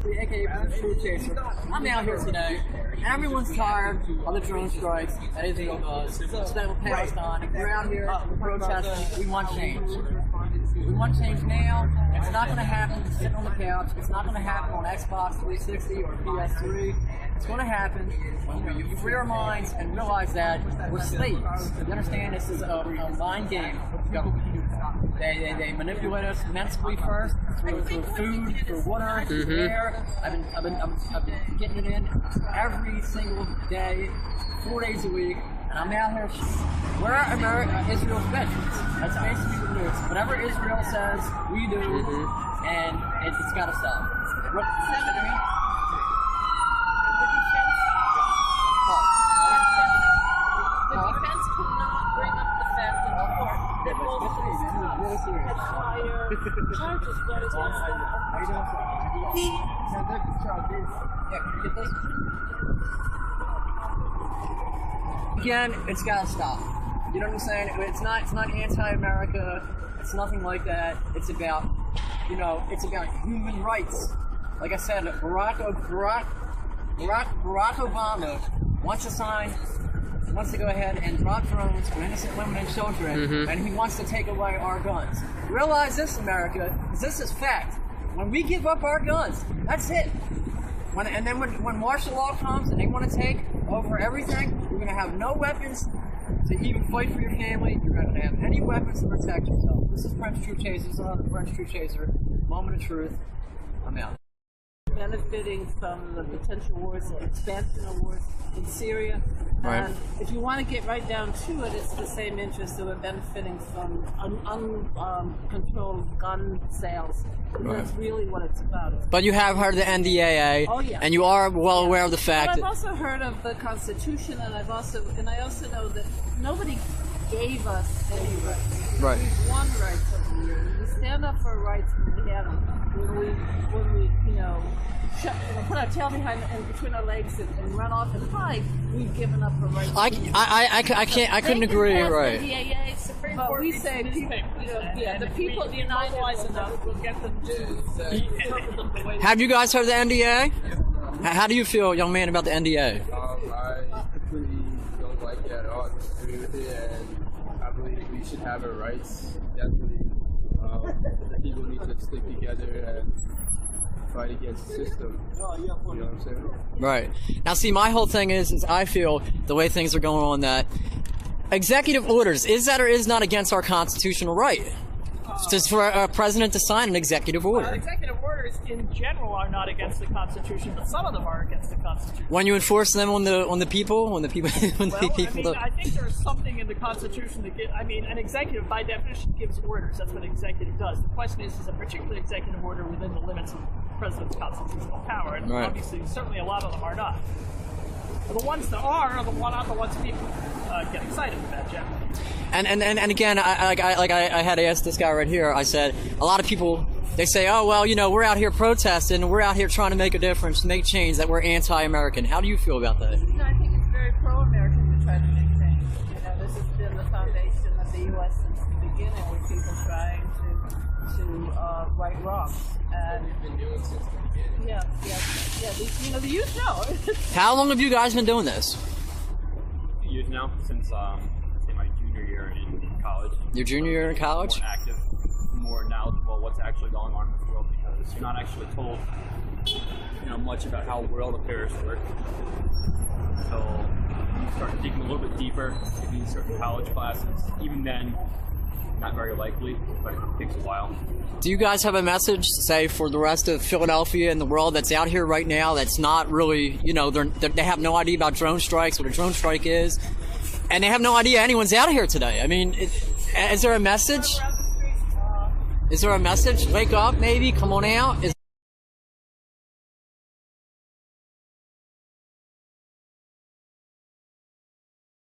aka True Chaser. I'm out here today. Everyone's tired of the drone strikes that Israel does. Instead of Palestine, we're out here protesting. We want change. We want change now. It's not going to happen sitting on the couch. It's not going to happen on Xbox 360 or PS3. It's going to happen when we free our minds and realize that we're slaves. You understand? This is a mind game with government. They manipulate us mentally first through food, through water, through air. I've been getting it in every single day, 4 days a week, and I'm out here. We're Israel's veterans. That's basically what it is. Whatever Israel says, we do, and it's got to stop. The defense cannot bring up the fact that the court that both of these had prior charges brought against them. Again, it's gotta stop. You know what I'm saying? It's not anti-America. It's nothing like that. It's about, it's about human rights. Like I said, Barack Obama wants to go ahead and drop drones for innocent women and children, and he wants to take away our guns. Realize this, America, because this is fact. When we give up our guns, that's it. When martial law comes and they want to take over everything, you're going to have no weapons to even fight for your family. You're not going to have any weapons to protect yourself. This is French True Chaser. This is another French True Chaser. Moment of truth. I'm out. Benefiting from the potential wars, the expansion of wars in Syria. Right. And if you want to get right down to it, it's the same interest that we're benefiting from uncontrolled gun sales. Right. That's really what it's about. But you have heard of the NDAA, and you are well aware of the fact But I've also heard of the Constitution, and I also know that nobody gave us any rights. Right. We've won rights over the years. We stand up for rights when we have them. When we put our tail between our legs and run off and hide, we've given up our rights. I couldn't agree. Right. NDAA, Supreme Court, we say people, the people are mobilize enough. We'll get them to. Have you guys heard of the NDA? How do you feel, young man, about the NDA? I completely don't like it at all. I agree with it, and I believe we should have our rights. Definitely, the people need to stick together and fight against the system. You know what I'm saying? Right. Now, see, my whole thing is I feel the way things are going on that executive orders, is that or is not against our constitutional right? Just for a president to sign an executive order. Executive orders in general are not against the Constitution, but some of them are against the Constitution. When you enforce them on the people, I think there's something in the Constitution that an executive by definition gives orders. That's what an executive does. The question is a particular executive order within the limits of the president's constitutional power? And obviously, certainly a lot of them are not. But the ones that are the ones people get excited about, generally. And again, I had to ask this guy right here. I said, a lot of people, they say, oh, well, we're out here protesting, we're out here trying to make a difference, make change, that we're anti-American. How do you feel about that? I think it's very pro-American to try to make change. This has been the foundation of the U.S. since the beginning, with people trying to right wrongs. And We've been doing since the beginning. The youth know. How long have you guys been doing this? Years now, since say my junior year in college. Your junior year in college? More active, more knowledgeable what's actually going on in this world, because you're not actually told, much about how world affairs work. So you start digging a little bit deeper, maybe in certain college classes. Even then, not very likely, but it takes a while. Do you guys have a message, say, for the rest of Philadelphia and the world that's out here right now that's not really, they have no idea about drone strikes, what a drone strike is, and they have no idea anyone's out here today? I mean, is there a message? Is there a message? Wake up, maybe? Come on out?